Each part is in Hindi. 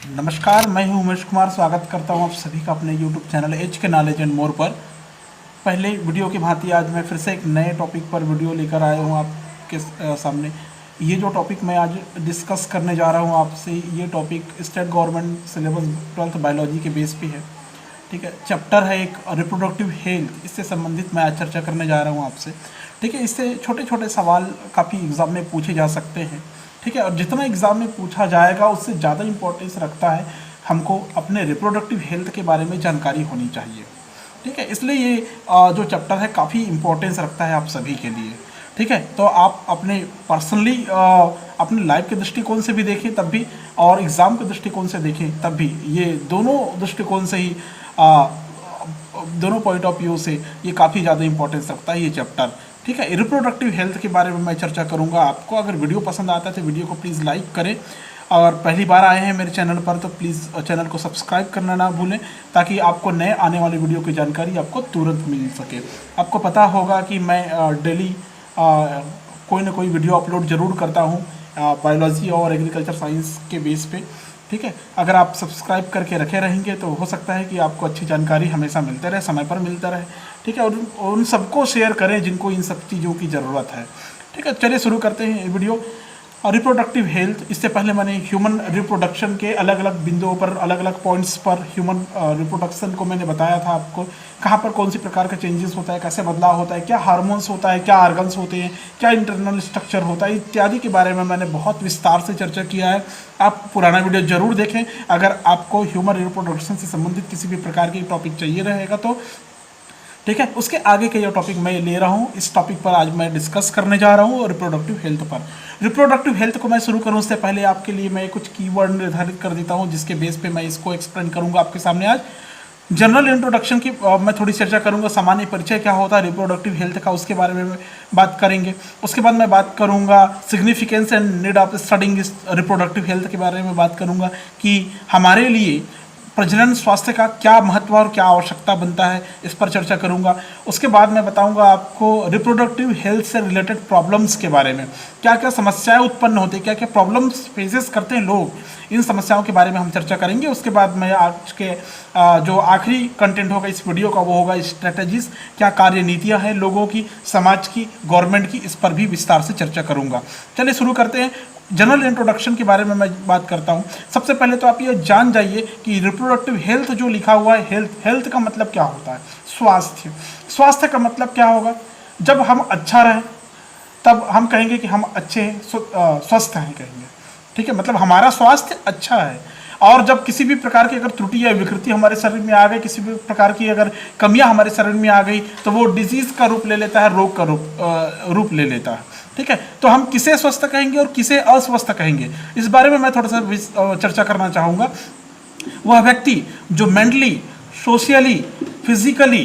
नमस्कार, मैं हूं उमेश कुमार। स्वागत करता हूं आप सभी का अपने YouTube चैनल एच के नॉलेज एंड मोर पर। पहले वीडियो की भांति आज मैं फिर से एक नए टॉपिक पर वीडियो लेकर आया हूं आपके सामने। ये जो टॉपिक मैं आज डिस्कस करने जा रहा हूं आपसे, ये topic state government syllabus 12th biology के बेस पे है। ठीक है, चैप्टर है एक रिप्रोडक्टिव हेल्थ। इससे संबंधित मैं आज चर्चा करने जा रहा हूँ आपसे। ठीक है, इससे छोटे छोटे सवाल काफ़ी एग्ज़ाम में पूछे जा सकते हैं। ठीक है, और जितना एग्ज़ाम में पूछा जाएगा उससे ज़्यादा इम्पोर्टेंस रखता है हमको अपने रिप्रोडक्टिव हेल्थ के बारे में जानकारी होनी चाहिए। ठीक है, इसलिए ये जो चैप्टर है काफ़ी इम्पोर्टेंस रखता है आप सभी के लिए। ठीक है, तो आप अपने पर्सनली अपने लाइफ के दृष्टिकोण से भी देखें तब भी, और एग्ज़ाम के दृष्टिकोण से देखें तब भी, ये दोनों दृष्टिकोण से ही दोनों पॉइंट ऑफ व्यू से ये काफ़ी ज़्यादा इंपॉर्टेंस रखता है ये चैप्टर। ठीक है, रिप्रोडक्टिव हेल्थ के बारे में मैं चर्चा करूंगा। आपको अगर वीडियो पसंद आता है तो वीडियो को प्लीज़ लाइक करें, और पहली बार आए हैं मेरे चैनल पर तो प्लीज़ चैनल को सब्सक्राइब करना ना भूलें, ताकि आपको नए आने वाले वीडियो की जानकारी आपको तुरंत मिल सके। आपको पता होगा कि मैं डेली कोई ना कोई वीडियो अपलोड ज़रूर करता हूँ बायोलॉजी और एग्रीकल्चर साइंस के बेस पे। ठीक है, अगर आप सब्सक्राइब करके रखे रहेंगे तो हो सकता है कि आपको अच्छी जानकारी हमेशा मिलते रहे, समय पर मिलता रहे। ठीक है, और उन सबको शेयर करें जिनको इन सब चीज़ों की ज़रूरत है। ठीक है, चलिए शुरू करते हैं ये वीडियो। रिप्रोडक्टिव हेल्थ, इससे पहले मैंने ह्यूमन रिप्रोडक्शन के अलग अलग बिंदुओं पर, अलग अलग पॉइंट्स पर ह्यूमन रिप्रोडक्शन को मैंने बताया था आपको, कहाँ पर कौन सी प्रकार का चेंजेस होता है, कैसे बदलाव होता है, क्या हार्मोन्स होता है, क्या ऑर्गन्स होते हैं, क्या इंटरनल स्ट्रक्चर होता है, इत्यादि के बारे में मैंने बहुत विस्तार से चर्चा किया है। आप पुराना वीडियो जरूर देखें अगर आपको ह्यूमन रिप्रोडक्शन से संबंधित किसी भी प्रकार की टॉपिक चाहिए रहेगा तो। ठीक है, उसके आगे का ये टॉपिक मैं ले रहा हूँ, इस टॉपिक पर आज मैं डिस्कस करने जा रहा हूँ रिप्रोडक्टिव हेल्थ पर। रिप्रोडक्टिव हेल्थ को मैं शुरू करूँ उससे पहले आपके लिए मैं कुछ कीवर्ड निर्धारित कर देता हूँ, जिसके बेस पे मैं इसको एक्सप्लेन करूँगा आपके सामने आज। जनरल इंट्रोडक्शन की मैं थोड़ी चर्चा करूँगा, सामान्य परिचय क्या होता है रिप्रोडक्टिव हेल्थ का, उसके बारे में बात करेंगे। उसके बाद मैं बात करूँगा significance and need of studying reproductive health के बारे में बात करूँगा कि हमारे लिए प्रजनन स्वास्थ्य का क्या महत्व और क्या आवश्यकता बनता है, इस पर चर्चा करूंगा। उसके बाद मैं बताऊंगा आपको रिप्रोडक्टिव हेल्थ से रिलेटेड प्रॉब्लम्स के बारे में, क्या क्या समस्याएं उत्पन्न होती हैं, क्या क्या प्रॉब्लम्स फेसेस करते हैं लोग, इन समस्याओं के बारे में हम चर्चा करेंगे। उसके बाद मैं आज के जो आखिरी कंटेंट होगा इस वीडियो का वो होगा स्ट्रेटजीज, क्या कार्य नीतियाँ हैं लोगों की, समाज की, गवर्नमेंट की, इस पर भी विस्तार से चर्चा करूंगा। चलिए शुरू करते हैं। जनरल इंट्रोडक्शन के बारे में मैं बात करता हूं। सबसे पहले तो आप ये जान जाइए कि रिप्रोडक्टिव हेल्थ जो लिखा हुआ है, हेल्थ का मतलब क्या होता है, स्वास्थ्य। स्वास्थ्य का मतलब क्या होगा, जब हम अच्छा रहें तब हम कहेंगे कि हम अच्छे हैं, स्वस्थ हैं कहेंगे। ठीक है, मतलब हमारा स्वास्थ्य अच्छा है। और जब किसी भी प्रकार की अगर त्रुटि या विकृति हमारे शरीर में आ गई, किसी भी प्रकार की अगर कमियां हमारे शरीर में आ गई तो वो डिजीज का रूप ले लेता है, रोग का रूप ले लेता है। ठीक है, तो हम किसे स्वस्थ कहेंगे और किसे अस्वस्थ कहेंगे, इस बारे में मैं थोड़ा सा चर्चा करना चाहूँगा। वह व्यक्ति जो मेंटली, सोशली, फिजिकली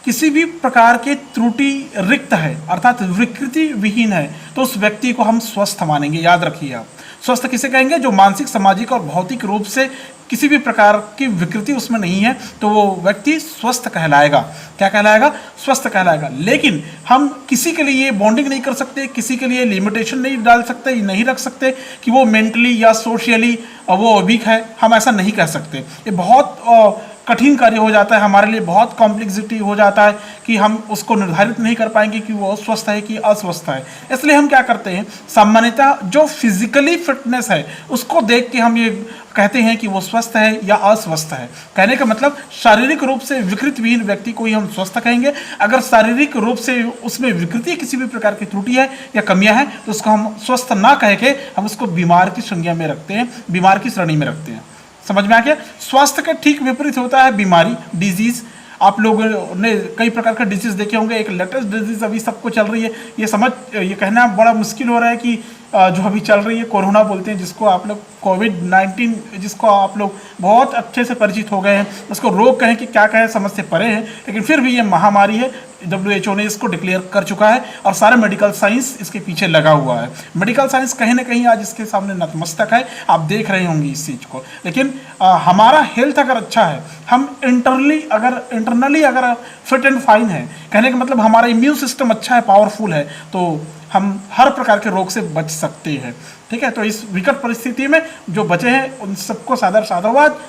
किसी भी प्रकार के त्रुटि रिक्त है, अर्थात विकृति विहीन है, तो उस व्यक्ति को हम स्वस्थ मानेंगे। याद रखिए आप, स्वस्थ किसे कहेंगे, जो मानसिक, सामाजिक और भौतिक रूप से किसी भी प्रकार की विकृति उसमें नहीं है, तो वो व्यक्ति स्वस्थ कहलाएगा। क्या कहलाएगा, स्वस्थ कहलाएगा। लेकिन हम किसी के लिए बॉन्डिंग नहीं कर सकते, किसी के लिए लिमिटेशन नहीं डाल सकते, नहीं रख सकते कि वो मेंटली या सोशली वो वीक है, हम ऐसा नहीं कह सकते। ये बहुत कठिन कार्य हो जाता है हमारे लिए, बहुत कॉम्प्लेक्सिटी हो जाता है कि हम उसको निर्धारित नहीं कर पाएंगे कि वो स्वस्थ है कि अस्वस्थ है। इसलिए हम क्या करते हैं, सामान्यतः जो फिजिकली फिटनेस है उसको देख के हम ये कहते हैं कि वो स्वस्थ है या अस्वस्थ है। कहने का मतलब शारीरिक रूप से विकृत विहीन व्यक्ति को ही हम स्वस्थ कहेंगे। अगर शारीरिक रूप से उसमें विकृति, किसी भी प्रकार की त्रुटि है या कमियां हैं, तो उसको हम स्वस्थ ना कह के हम उसको बीमार की संज्ञा में रखते हैं, बीमार की श्रेणी में रखते हैं। समझ में आ गया। स्वास्थ्य का ठीक विपरीत होता है बीमारी, डिजीज। आप लोगों ने कई प्रकार का डिजीज देखे होंगे। एक लेटेस्ट डिजीज अभी सबको चल रही है, ये कहना बड़ा मुश्किल हो रहा है कि जो अभी चल रही है कोरोना बोलते हैं, जिसको आप लोग कोविड-19, जिसको आप लोग बहुत अच्छे से परिचित हो गए हैं। उसको रोग कहें कि क्या कहें, समझ से परे हैं, लेकिन फिर भी ये महामारी है। WHO ने इसको डिक्लेयर कर चुका है और सारा मेडिकल साइंस इसके पीछे लगा हुआ है। मेडिकल साइंस कहीं ना कहीं आज इसके सामने नतमस्तक है, आप देख रहे होंगे इस चीज़ को। लेकिन हमारा हेल्थ अगर अच्छा है, हम इंटरनली अगर फिट एंड फाइन है, कहने का मतलब हमारा इम्यून सिस्टम अच्छा है, पावरफुल है, तो हम हर प्रकार के रोग से बच सकते हैं। ठीक है, तो इस विकट परिस्थिति में जो बचे हैं उन सबको साधुवाद,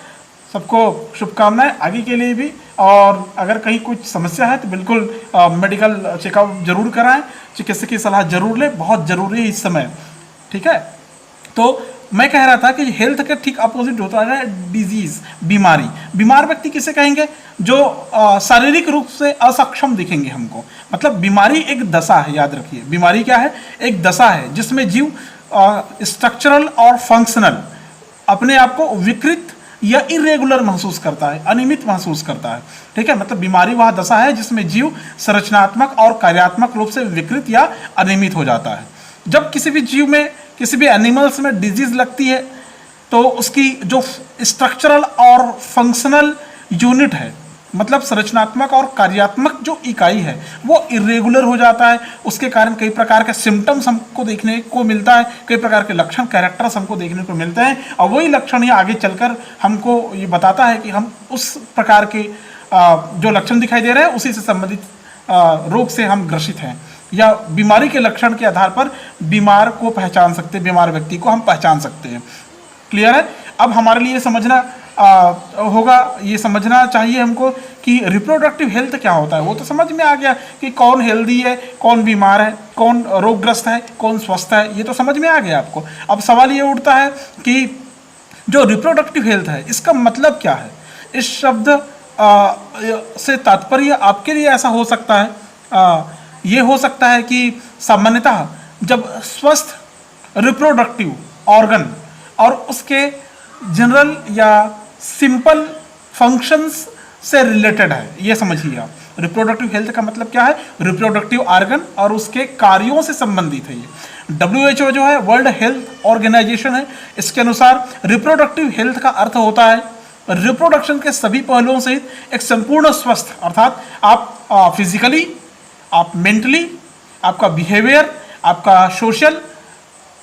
सबको शुभकामनाएं आगे के लिए भी। और अगर कहीं कुछ समस्या है तो बिल्कुल मेडिकल चेकअप जरूर कराएं, चिकित्सक की सलाह जरूर लें, बहुत जरूरी है इस समय। ठीक है, तो मैं कह रहा था कि हेल्थ के ठीक अपोजिट होता है डिजीज, बीमारी। बीमार व्यक्ति किसे कहेंगे? जो शारीरिक रूप से असक्षम दिखेंगे हमको। मतलब बीमारी एक दशा है, याद रखिए, बीमारी क्या है? एक दशा है जिसमें जीव स्ट्रक्चरल और फंक्शनल अपने आप को विकृत या इरेगुलर महसूस करता है, अनियमित महसूस करता है। ठीक है, मतलब बीमारी वह दशा है जिसमें जीव संरचनात्मक और कार्यात्मक रूप से विकृत या अनियमित हो जाता है। जब किसी भी जीव में, किसी भी एनिमल्स में डिजीज लगती है तो उसकी जो स्ट्रक्चरल और फंक्शनल यूनिट है, मतलब संरचनात्मक और कार्यात्मक जो इकाई है, वो इरेगुलर हो जाता है। उसके कारण कई प्रकार के सिम्टम्स हमको देखने को मिलता है, कई प्रकार के लक्षण, कैरेक्टर्स हमको देखने को मिलते हैं। और वही लक्षण ही आगे चलकर हमको ये बताता है कि हम उस प्रकार के जो लक्षण दिखाई दे रहे हैं उसी से संबंधित रोग से हम ग्रसित हैं, या बीमारी के लक्षण के आधार पर बीमार को पहचान सकते हैं, बीमार व्यक्ति को हम पहचान सकते हैं। क्लियर है? अब हमारे लिए समझना होगा, ये समझना चाहिए हमको कि रिप्रोडक्टिव हेल्थ क्या होता है। वो तो समझ में आ गया कि कौन हेल्दी है, कौन बीमार है, कौन रोगग्रस्त है, कौन स्वस्थ है, ये तो समझ में आ गया आपको। अब सवाल ये उठता है कि जो रिप्रोडक्टिव हेल्थ है इसका मतलब क्या है? इस शब्द से तात्पर्य आपके लिए ऐसा हो सकता है, ये हो सकता है कि सामान्यतः जब स्वस्थ रिप्रोडक्टिव ऑर्गन और उसके जनरल या सिंपल फंक्शंस से रिलेटेड है, ये समझिए आप। रिप्रोडक्टिव हेल्थ का मतलब क्या है? रिप्रोडक्टिव ऑर्गन और उसके कार्यों से संबंधित है ये। WHO जो है, वर्ल्ड हेल्थ ऑर्गेनाइजेशन है, इसके अनुसार रिप्रोडक्टिव हेल्थ का अर्थ होता है रिप्रोडक्शन के सभी पहलुओं सहित एक संपूर्ण स्वस्थ, अर्थात आप फिजिकली, आप मेंटली, आपका बिहेवियर, आपका सोशल,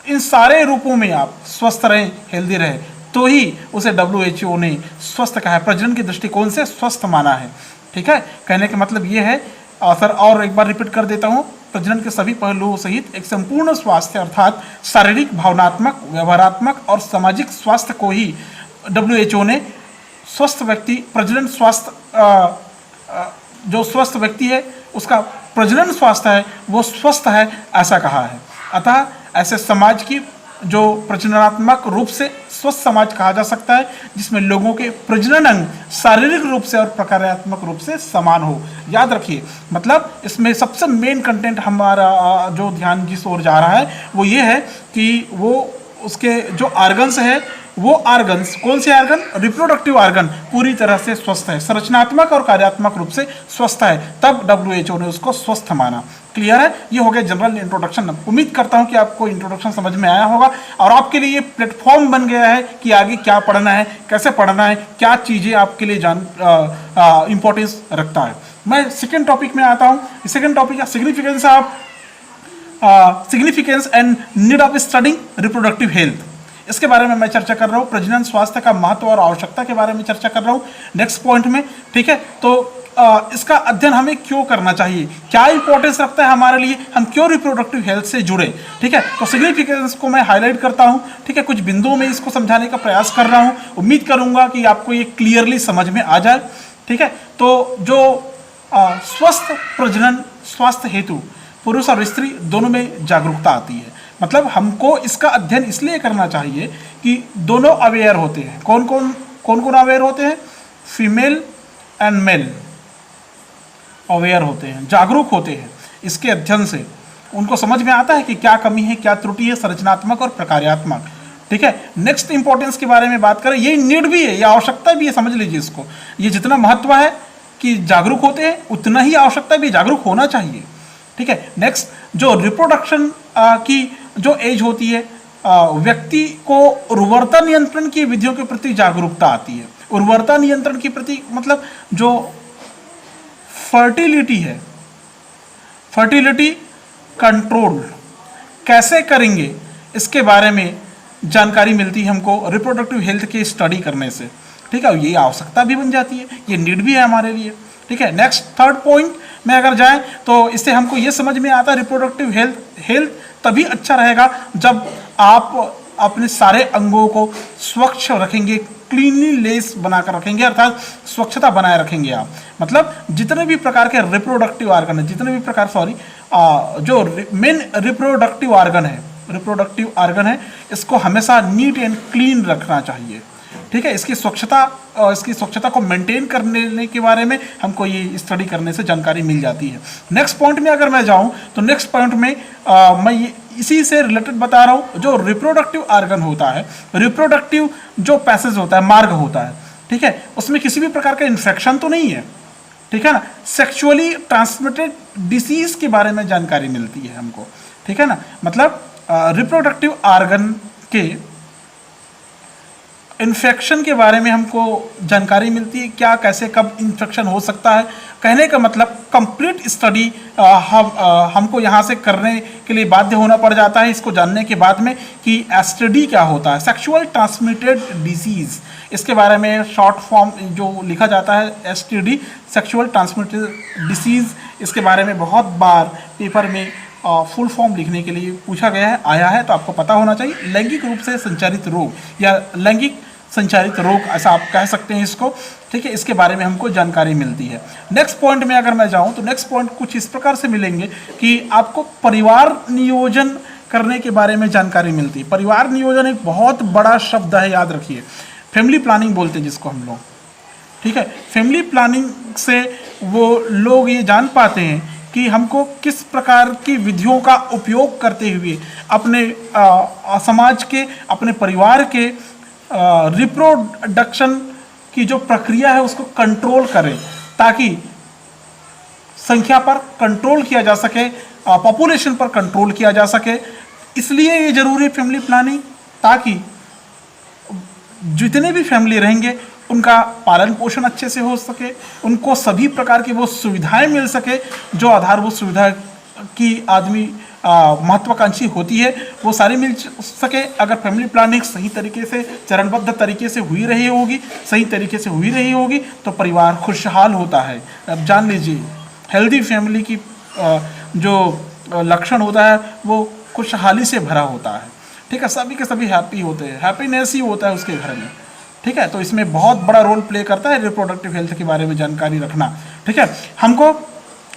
इन सारे रूपों में आप स्वस्थ रहें, हेल्दी रहें, तो ही उसे WHO ने स्वस्थ कहा है, प्रजनन के दृष्टिकोण से स्वस्थ माना है। ठीक है, कहने का मतलब ये है, सर और एक बार रिपीट कर देता हूँ, प्रजनन के सभी पहलुओं सहित एक संपूर्ण स्वास्थ्य, अर्थात शारीरिक, भावनात्मक, व्यवहारात्मक और सामाजिक स्वास्थ्य को ही WHO ने स्वस्थ व्यक्ति, प्रजनन स्वास्थ्य, जो स्वस्थ व्यक्ति है उसका प्रजनन स्वास्थ्य है वो स्वस्थ है, ऐसा कहा है। अतः ऐसे समाज की जो प्रजननात्मक रूप से स्वस्थ समाज कहा जा सकता है जिसमें लोगों के प्रजनन अंग शारीरिक रूप से और प्रकार्यात्मक रूप से समान हो। याद रखिए, मतलब इसमें सबसे मेन कंटेंट हमारा जो ध्यान जिस ओर जा रहा है वो ये है कि वो उसके जो ऑर्गन्स है, वो ऑर्गन्स, कौन से ऑर्गन? रिप्रोडक्टिव ऑर्गन पूरी तरह से स्वस्थ है, संरचनात्मक और कार्यात्मक रूप से स्वस्थ है, तब WHO ने उसको स्वस्थ माना। क्लियर है? ये हो गया जनरल इंट्रोडक्शन। उम्मीद करता हूं कि आपको इंट्रोडक्शन समझ में आया होगा और आपके लिए ये प्लेटफॉर्म बन गया है कि आगे क्या पढ़ना है, कैसे पढ़ना है, क्या चीज़ें आपके लिए इंपॉर्टेंस रखता है। मैं सेकेंड टॉपिक में आता हूँ। सेकेंड टॉपिक का significance of significance and need of studying reproductive health, इसके बारे में मैं चर्चा कर रहा हूँ। प्रजनन स्वास्थ्य का महत्व और आवश्यकता के बारे में चर्चा कर रहा हूँ नेक्स्ट पॉइंट में। ठीक है, तो इसका अध्ययन हमें क्यों करना चाहिए, क्या इंपॉर्टेंस रखता है हमारे लिए, हम क्यों रिप्रोडक्टिव हेल्थ से जुड़े। ठीक है, तो सिग्निफिकेंस को मैं हाईलाइट करता हूँ। ठीक है, कुछ बिंदुओं में इसको समझाने का प्रयास कर रहा हूँ, उम्मीद करूँगा कि आपको ये क्लियरली समझ में आ जाए। ठीक है, तो जो स्वस्थ प्रजनन स्वास्थ्य हेतु पुरुष और स्त्री दोनों में जागरूकता आती है। मतलब हमको इसका अध्ययन इसलिए करना चाहिए कि दोनों अवेयर होते हैं। कौन कौन अवेयर होते हैं? फीमेल एंड मेल अवेयर होते हैं, जागरूक होते हैं। इसके अध्ययन से उनको समझ में आता है कि क्या कमी है, क्या त्रुटि है, संरचनात्मक और प्रकार्यात्मक। ठीक है, नेक्स्ट इंपॉर्टेंस के बारे में बात करें, ये नीड भी है, ये आवश्यकता भी है, समझ लीजिए इसको। ये जितना महत्व है कि जागरूक होते हैं उतना ही आवश्यकता भी, जागरूक होना चाहिए। ठीक है, नेक्स्ट जो रिप्रोडक्शन की जो एज होती है, व्यक्ति को उर्वरता नियंत्रण की विधियों के प्रति जागरूकता आती है। उर्वरता नियंत्रण के प्रति मतलब जो फर्टिलिटी है, फर्टिलिटी कंट्रोल कैसे करेंगे इसके बारे में जानकारी मिलती है हमको रिप्रोडक्टिव हेल्थ की स्टडी करने से। ठीक है, ये आवश्यकता भी बन जाती है, ये नीड भी है हमारे लिए। ठीक है, नेक्स्ट थर्ड पॉइंट में अगर जाएं तो इससे हमको ये समझ में आता है रिप्रोडक्टिव हेल्थ तभी अच्छा रहेगा जब आप अपने सारे अंगों को स्वच्छ रखेंगे, क्लीनलीनेस बनाकर रखेंगे, अर्थात स्वच्छता बनाए रखेंगे आप। मतलब जितने भी प्रकार के रिप्रोडक्टिव ऑर्गन है, जितने भी प्रकार जो मेन रिप्रोडक्टिव ऑर्गन है इसको हमेशा नीट एंड क्लीन रखना चाहिए। ठीक है, इसकी स्वच्छता को मेंटेन करने के बारे में हमको ये स्टडी करने से जानकारी मिल जाती है। नेक्स्ट पॉइंट में अगर मैं जाऊं तो नेक्स्ट पॉइंट में मैं ये इसी से रिलेटेड बता रहा हूं। जो रिप्रोडक्टिव ऑर्गन होता है, रिप्रोडक्टिव जो पैसेज होता है, मार्ग होता है, ठीक है, उसमें किसी भी प्रकार का इन्फेक्शन तो नहीं है, ठीक है ना। सेक्सुअली ट्रांसमिटेड डिसीज के बारे में जानकारी मिलती है हमको, ठीक है ना। मतलब रिप्रोडक्टिव ऑर्गन के इन्फेक्शन के बारे में हमको जानकारी मिलती है, क्या कैसे कब इन्फेक्शन हो सकता है। कहने का मतलब कंप्लीट स्टडी हमको यहाँ से करने के लिए बाध्य होना पड़ जाता है, इसको जानने के बाद में कि एसटीडी क्या होता है, सेक्सुअल ट्रांसमिटेड डिसीज़। इसके बारे में शॉर्ट फॉर्म जो लिखा जाता है एसटीडी, सेक्सुअल ट्रांसमिटेड डिसीज़, इसके बारे में बहुत बार पेपर में फुल फॉर्म लिखने के लिए पूछा गया आया है, तो आपको पता होना चाहिए। लैंगिक रूप से संचारित रोग या लैंगिक संचारित रोग ऐसा आप कह सकते हैं इसको, ठीक है। इसके बारे में हमको जानकारी मिलती है। नेक्स्ट पॉइंट में अगर मैं जाऊं तो नेक्स्ट पॉइंट कुछ इस प्रकार से मिलेंगे कि आपको परिवार नियोजन करने के बारे में जानकारी मिलती है। परिवार नियोजन एक बहुत बड़ा शब्द है, याद रखिए। फैमिली प्लानिंग बोलते हैं जिसको हम लोग, ठीक है। फैमिली प्लानिंग से वो लोग ये जान पाते हैं कि हमको किस प्रकार की विधियों का उपयोग करते हुए अपने समाज के, अपने परिवार के रिप्रोडक्शन की जो प्रक्रिया है उसको कंट्रोल करें, ताकि संख्या पर कंट्रोल किया जा सके, पॉपुलेशन पर कंट्रोल किया जा सके। इसलिए ये जरूरी है फैमिली प्लानिंग, ताकि जितने भी फैमिली रहेंगे उनका पालन पोषण अच्छे से हो सके, उनको सभी प्रकार की वो सुविधाएं मिल सके जो आधारभूत सुविधा की आदमी महत्वाकांक्षी होती है, वो सारी मिल सके। अगर फैमिली प्लानिंग सही तरीके से, चरणबद्ध तरीके से हुई रही होगी, सही तरीके से हुई रही होगी, तो परिवार खुशहाल होता है। अब जान लीजिए, हेल्दी फैमिली की जो लक्षण होता है वो खुशहाली से भरा होता है, ठीक है। सभी के सभी हैप्पी होते हैं, हैप्पीनेस ही होता है उसके घर में, ठीक है। तो इसमें बहुत बड़ा रोल प्ले करता है रिप्रोडक्टिव हेल्थ के बारे में जानकारी रखना, ठीक है। हमको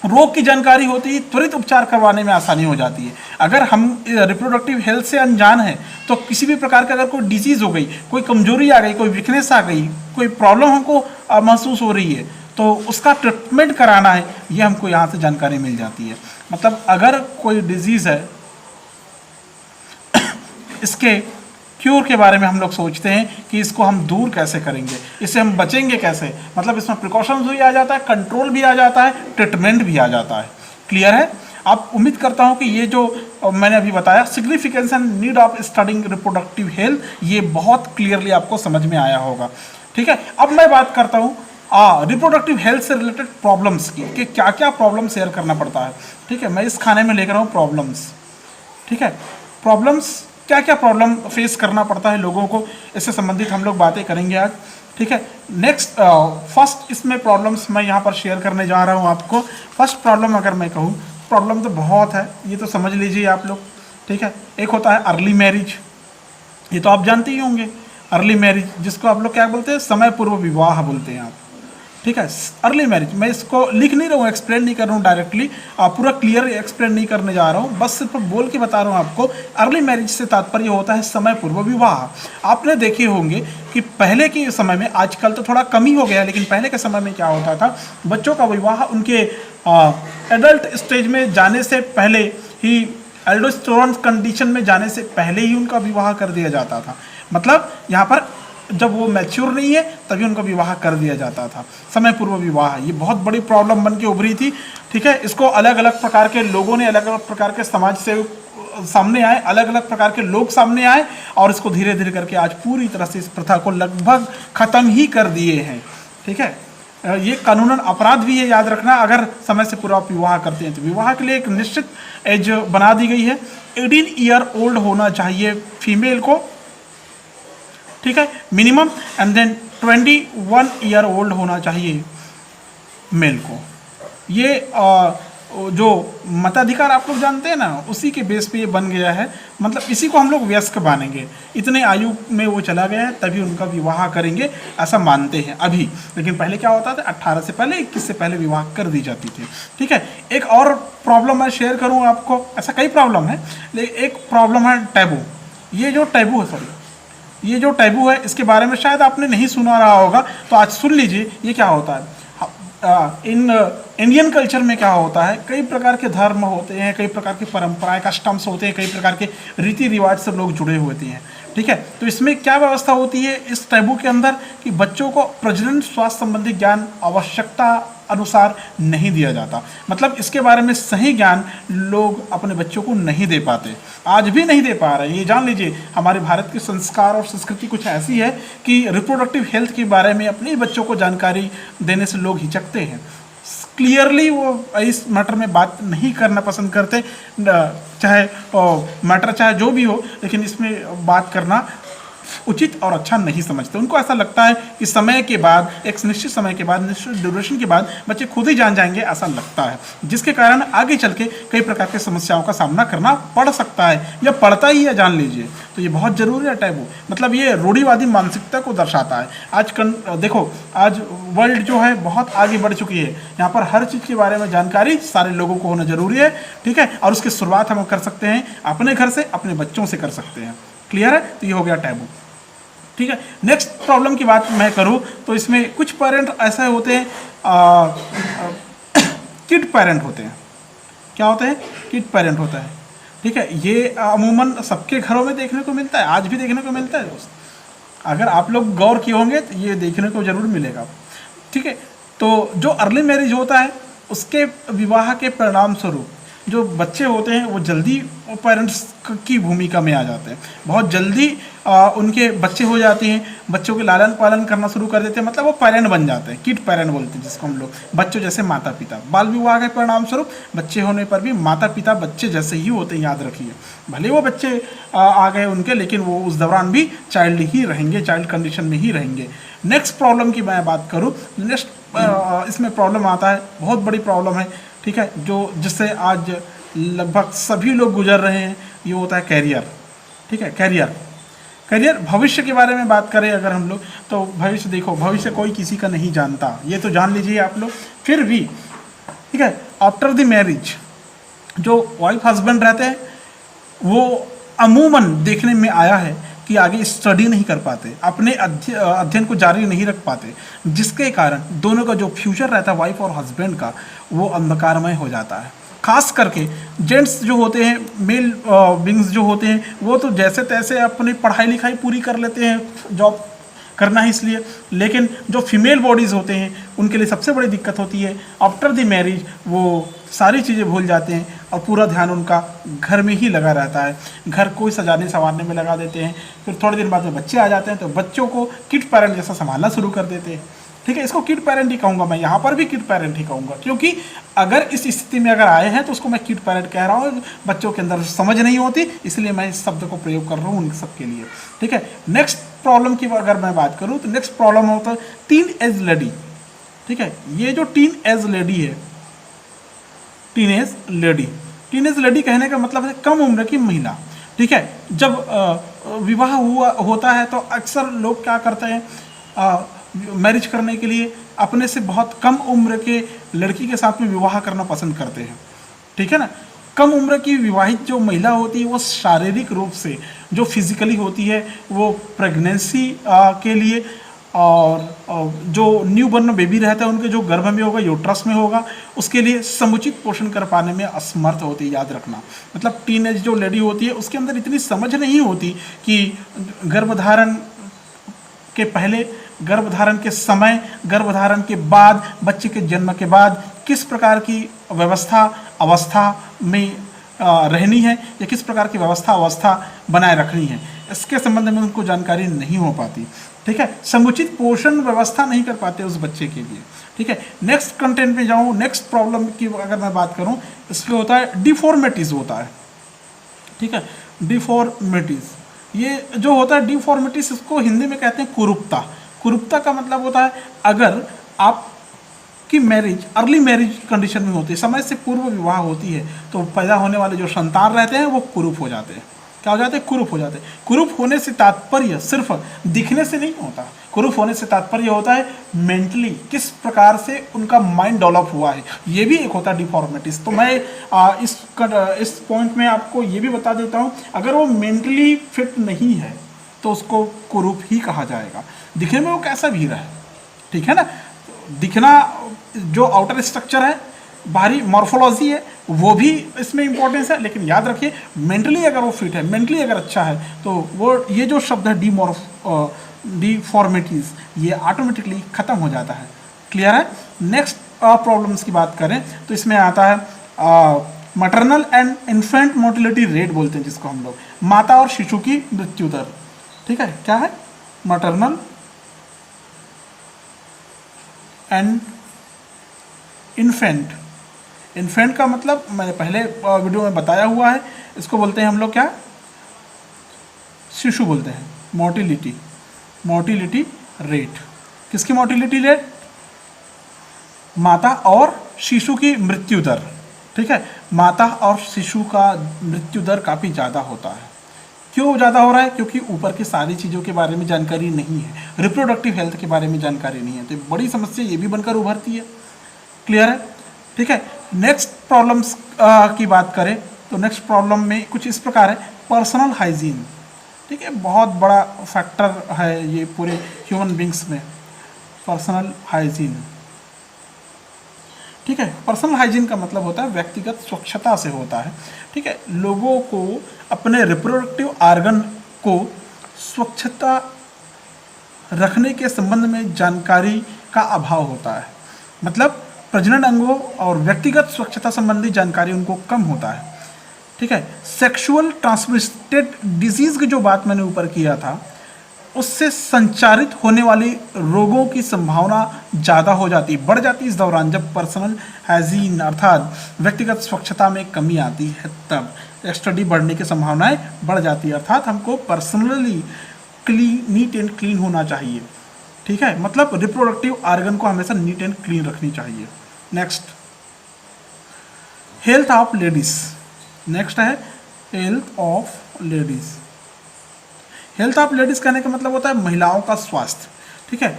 रोग की जानकारी होती है, त्वरित उपचार करवाने में आसानी हो जाती है। अगर हम रिप्रोडक्टिव हेल्थ से अनजान हैं तो किसी भी प्रकार का अगर कोई डिजीज़ हो गई, कोई कमजोरी आ गई, कोई वीकनेस आ गई, कोई प्रॉब्लम हमको महसूस हो रही है, तो उसका ट्रीटमेंट कराना है, ये हमको यहाँ से जानकारी मिल जाती है। मतलब अगर कोई डिजीज़ है, इसके क्योर के बारे में हम लोग सोचते हैं कि इसको हम दूर कैसे करेंगे, इससे हम बचेंगे कैसे, मतलब इसमें प्रिकॉशंस भी आ जाता है, कंट्रोल भी आ जाता है, ट्रीटमेंट भी आ जाता है। क्लियर है? आप उम्मीद करता हूं कि ये जो मैंने अभी बताया, significance and need of studying reproductive health, ये बहुत क्लियरली आपको समझ में आया होगा, ठीक है। अब मैं बात करता हूँ रिप्रोडक्टिव हेल्थ से रिलेटेड प्रॉब्लम्स की, कि क्या क्या प्रॉब्लम शेयर करना पड़ता है, ठीक है। मैं इस खाने में लेकर आऊँ प्रॉब्लम्स, ठीक है। प्रॉब्लम्स, क्या क्या प्रॉब्लम फेस करना पड़ता है लोगों को, इससे संबंधित हम लोग बातें करेंगे आज, ठीक है। नेक्स्ट फर्स्ट इसमें प्रॉब्लम्स मैं यहाँ पर शेयर करने जा रहा हूँ आपको। फर्स्ट प्रॉब्लम अगर मैं कहूँ, प्रॉब्लम तो बहुत है, ये तो समझ लीजिए आप लोग, ठीक है। एक होता है अर्ली मैरिज, ये तो आप जानते ही होंगे। अर्ली मैरिज जिसको आप लोग क्या बोलते हैं, समय पूर्व विवाह बोलते हैं आप, ठीक है। अर्ली मैरिज, मैं इसको लिख नहीं रहा हूँ, एक्सप्लेन नहीं कर रहा हूँ डायरेक्टली, पूरा क्लियर एक्सप्लेन नहीं करने जा रहा हूँ, बस सिर्फ बोल के बता रहा हूँ आपको। अर्ली मैरिज से तात्पर्य होता है समय पूर्व विवाह। आपने देखे होंगे कि पहले के समय में, आजकल तो थोड़ा कम ही हो गया, लेकिन पहले के समय में क्या होता था, बच्चों का विवाह उनके एडल्ट स्टेज में जाने से पहले ही, एल्डोस्टेरोन कंडीशन में जाने से पहले ही उनका विवाह कर दिया जाता था। मतलब यहाँ पर जब वो मैच्योर नहीं है तभी उनका विवाह कर दिया जाता था, समय पूर्व विवाह। ये बहुत बड़ी प्रॉब्लम बन के उभरी थी, ठीक है। इसको अलग अलग प्रकार के लोगों ने, अलग अलग प्रकार के समाज से सामने आए, अलग अलग प्रकार के लोग सामने आए, और इसको धीरे धीरे करके आज पूरी तरह से इस प्रथा को लगभग ख़त्म ही कर दिए हैं, ठीक है। ये कानूनन अपराध भी है, याद रखना, अगर समय से पूरा विवाह करते हैं तो। विवाह के लिए एक निश्चित एज बना दी गई है, 18 ईयर ओल्ड होना चाहिए फीमेल को, ठीक है, minimum, and then 21 year old होना चाहिए मेल को, ये जो मताधिकार आप लोग जानते हैं ना, उसी के बेस पे ये बन गया है। मतलब इसी को हम लोग वयस्क मानेंगे, इतने आयु में वो चला गया है तभी उनका विवाह करेंगे ऐसा मानते हैं अभी। लेकिन पहले क्या होता था, 18 से पहले 21 से पहले विवाह कर दी जाती थी। ठीक है, एक और प्रॉब्लम मैं शेयर करूँ आपको, ऐसा कई प्रॉब्लम है लेकिन एक प्रॉब्लम है टैबू। ये जो टैबू है, ये जो टैबू है इसके बारे में शायद आपने नहीं सुना रहा होगा, तो आज सुन लीजिए ये क्या होता है। इन इंडियन कल्चर में क्या होता है, कई प्रकार के धर्म होते हैं, कई प्रकार की परंपराएं, कस्टम्स होते हैं, कई प्रकार के रीति रिवाज से लोग जुड़े हुए होते हैं। ठीक है, तो इसमें क्या व्यवस्था होती है इस टैबू के अंदर कि बच्चों को प्रजनन स्वास्थ्य संबंधी ज्ञान आवश्यकता अनुसार नहीं दिया जाता। मतलब इसके बारे में सही ज्ञान लोग अपने बच्चों को नहीं दे पाते, आज भी नहीं दे पा रहे हैं। ये जान लीजिए, हमारे भारत के संस्कार और संस्कृति कुछ ऐसी है कि रिप्रोडक्टिव हेल्थ के बारे में अपने बच्चों को जानकारी देने से लोग हिचकते हैं। क्लियरली वो इस मैटर में बात नहीं करना पसंद करते, चाहे मैटर चाहे जो भी हो, लेकिन इसमें बात करना उचित और अच्छा नहीं समझते। उनको ऐसा लगता है कि समय के बाद, एक निश्चित समय के बाद, निश्चित ड्यूरेशन के बाद बच्चे खुद ही जान जाएंगे, ऐसा लगता है, जिसके कारण आगे चल के कई प्रकार की समस्याओं का सामना करना पड़ सकता है या पड़ता ही है, जान लीजिए। तो ये बहुत जरूरी है टैबू, मतलब ये रूढ़िवादी मानसिकता को दर्शाता है। आज देखो, आज वर्ल्ड जो है बहुत आगे बढ़ चुकी है, यहाँ पर हर चीज़ के बारे में जानकारी सारे लोगों को होना जरूरी है। ठीक है, और उसकी शुरुआत हम कर सकते हैं अपने घर से, अपने बच्चों से कर सकते हैं। क्लियर है, तो ये हो गया टैबू। ठीक है, नेक्स्ट प्रॉब्लम की बात मैं करूं तो इसमें कुछ पेरेंट ऐसे होते हैं, किड पेरेंट होते हैं। क्या होते हैं? किड पेरेंट होता है। ठीक है, ये अमूमन सबके घरों में देखने को मिलता है, आज भी देखने को मिलता है दोस्त। अगर आप लोग गौर किए होंगे तो ये देखने को जरूर मिलेगा। ठीक है, तो जो अर्ली मैरिज होता है उसके विवाह के परिणाम स्वरूप जो बच्चे होते हैं वो जल्दी पेरेंट्स की भूमिका में आ जाते हैं, बहुत जल्दी उनके बच्चे हो जाते हैं, बच्चों के लालन पालन करना शुरू कर देते हैं, मतलब वो पेरेंट बन जाते हैं, किड पेरेंट बोलते हैं जिसको हम लोग। बच्चों जैसे माता पिता, बाल विवाह के परिणाम स्वरूप बच्चे होने पर भी माता पिता बच्चे जैसे ही होते हैं, याद रखिए। भले वो बच्चे आ गए उनके, लेकिन वो उस दौरान भी चाइल्ड ही रहेंगे, चाइल्ड कंडीशन में ही रहेंगे। नेक्स्ट प्रॉब्लम की मैं बात करूँ, नेक्स्ट इसमें प्रॉब्लम आता है, बहुत बड़ी प्रॉब्लम है। ठीक है, जो जिससे आज लगभग सभी लोग गुजर रहे हैं, ये होता है कैरियर। ठीक है, कैरियर भविष्य के बारे में बात करें अगर हम लोग, तो भविष्य देखो, भविष्य कोई किसी का नहीं जानता, ये तो जान लीजिए आप लोग। फिर भी ठीक है, आफ्टर द मैरिज जो वाइफ हस्बैंड रहते हैं वो अमूमन देखने में आया है कि आगे स्टडी नहीं कर पाते, अपने अध्ययन को जारी नहीं रख पाते, जिसके कारण दोनों का जो फ्यूचर रहता है वाइफ और हस्बैंड का, वो अंधकारमय हो जाता है। खास करके जेंट्स जो होते हैं, मेल विंग्स जो होते हैं, वो तो जैसे तैसे अपनी पढ़ाई लिखाई पूरी कर लेते हैं, जॉब करना है इसलिए। लेकिन जो फीमेल बॉडीज़ होते हैं उनके लिए सबसे बड़ी दिक्कत होती है, आफ्टर द मैरिज वो सारी चीज़ें भूल जाते हैं और पूरा ध्यान उनका घर में ही लगा रहता है, घर को सजाने संवारने में लगा देते हैं। फिर थोड़े दिन बाद में बच्चे आ जाते हैं तो बच्चों को किड पेरेंट जैसा संभालना शुरू कर देते हैं। ठीक है, इसको किड पेरेंट ही कहूँगा मैं, यहाँ पर भी किड पेरेंट ही कहूँगा, क्योंकि अगर इस स्थिति में अगर आए हैं तो उसको मैं किड पेरेंट कह रहा हूँ। बच्चों के अंदर समझ नहीं होती, इसलिए मैं इस शब्द को प्रयोग कर रहा हूँ उन सबके लिए। ठीक है, नेक्स्ट प्रॉब्लम की अगर मैं बात करूँ तो नेक्स्ट प्रॉब्लम होता है टीन एज लेडी। ठीक है, ये जो टीन एज लेडी है, टीन एज लेडी कहने का मतलब है कम उम्र की महिला। ठीक है, जब विवाह होता है तो अक्सर लोग क्या करते हैं, मैरिज करने के लिए अपने से बहुत कम उम्र के लड़की के साथ में विवाह करना पसंद करते हैं। ठीक है ना, कम उम्र की विवाहित जो महिला होती है वो शारीरिक रूप से जो फिजिकली होती है वो प्रेगनेंसी के लिए और जो न्यू बॉर्न बेबी रहता है उनके जो गर्भ में होगा, यूट्रस में होगा, उसके लिए समुचित पोषण कर पाने में असमर्थ होती है। याद रखना, मतलब टीनेज जो लेडी होती है उसके अंदर इतनी समझ नहीं होती कि गर्भधारण के पहले, गर्भधारण के समय, गर्भधारण के बाद, बच्चे के जन्म के बाद किस प्रकार की अवस्था में रहनी है या किस प्रकार की अवस्था बनाए रखनी है, इसके संबंध में उनको जानकारी नहीं हो पाती। ठीक है, समुचित पोषण व्यवस्था नहीं कर पाते उस बच्चे के लिए। ठीक है, नेक्स्ट कंटेंट में जाऊँ, नेक्स्ट प्रॉब्लम की अगर मैं बात करूँ, इसमें होता है डिफॉर्मिटीज़ होता है। ठीक है, डिफॉर्मिटीज़, ये जो होता है डिफॉर्मिटीज़, इसको हिंदी में कहते हैं कुरूपता। कुरूपता का मतलब होता है अगर आप कि मैरिज अर्ली मैरिज कंडीशन में होती है, समय से पूर्व विवाह होती है, तो पैदा होने वाले जो संतान रहते हैं वो कुरूप हो जाते हैं। क्या हो जाते हैं? कुरूप हो जाते हैं। कुरूप होने से तात्पर्य सिर्फ दिखने से नहीं होता। कुरूप होने से तात्पर्य होता है मेंटली किस प्रकार से उनका माइंड डेवलप हुआ है, ये भी एक होता है डिफॉर्मिटीज। तो मैं इस पॉइंट में आपको ये भी बता देता हूँ, अगर वो मेंटली फिट नहीं है तो उसको कुरूप ही कहा जाएगा, दिखने में वो कैसा भी रहे, ठीक है ना। दिखना जो आउटर स्ट्रक्चर है, बाहरी मॉर्फोलॉजी है, वो भी इसमें इंपॉर्टेंस है, लेकिन याद रखिए मेंटली अगर वो फिट है, मेंटली अगर अच्छा है, तो वो ये जो शब्द है डिफॉर्मिटीज, ये ऑटोमेटिकली खत्म हो जाता है। क्लियर है। नेक्स्ट प्रॉब्लम्स की बात करें तो इसमें आता है maternal and infant mortality rate बोलते हैं जिसको हम लोग, माता और शिशु की मृत्यु दर। ठीक है, क्या है? Maternal and infant. इन्फेंट का मतलब मैंने पहले वीडियो में बताया हुआ है, इसको बोलते हैं हम लोग क्या? शिशु बोलते हैं। Mortality rate. किसकी मोर्टिलिटी रेट? माता और शिशु की मृत्यु दर। ठीक है, माता और शिशु का मृत्यु दर काफ़ी ज़्यादा होता है। क्यों ज़्यादा हो रहा है? क्योंकि ऊपर की सारी चीज़ों के बारे में जानकारी नहीं है, रिप्रोडक्टिव हेल्थ के बारे में जानकारी नहीं है, तो बड़ी समस्या ये भी बनकर उभरती है। क्लियर है? ठीक है। नेक्स्ट प्रॉब्लम्स की बात करें तो नेक्स्ट प्रॉब्लम में कुछ इस प्रकार है, पर्सनल हाइजीन। ठीक है, बहुत बड़ा फैक्टर है ये पूरे ह्यूमन बींग्स में, पर्सनल हाइजीन। ठीक है, पर्सनल हाइजीन का मतलब होता है व्यक्तिगत स्वच्छता से होता है। ठीक है, लोगों को अपने रिप्रोडक्टिव ऑर्गन को स्वच्छता रखने के संबंध में जानकारी का अभाव होता है, मतलब प्रजनन अंगों और व्यक्तिगत स्वच्छता संबंधी जानकारी उनको कम होता है। ठीक है, सेक्सुअल ट्रांसमिटेड डिजीज की जो बात मैंने ऊपर किया था, उससे संचारित होने वाली रोगों की संभावना ज़्यादा हो जाती, बढ़ जाती इस दौरान, जब पर्सनल हाइजीन अर्थात व्यक्तिगत स्वच्छता में कमी आती है, तब एसटीडी बढ़ने की संभावनाएं बढ़ जाती है। अर्थात हमको पर्सनली नीट एंड क्लीन होना चाहिए। ठीक है, मतलब रिप्रोडक्टिव ऑर्गन को हमेशा नीट एंड क्लीन रखनी चाहिए। Next, health of ladies. Next है health of ladies. Health of ladies कहने का मतलब होता है महिलाओं का स्वास्थ्य। ठीक है,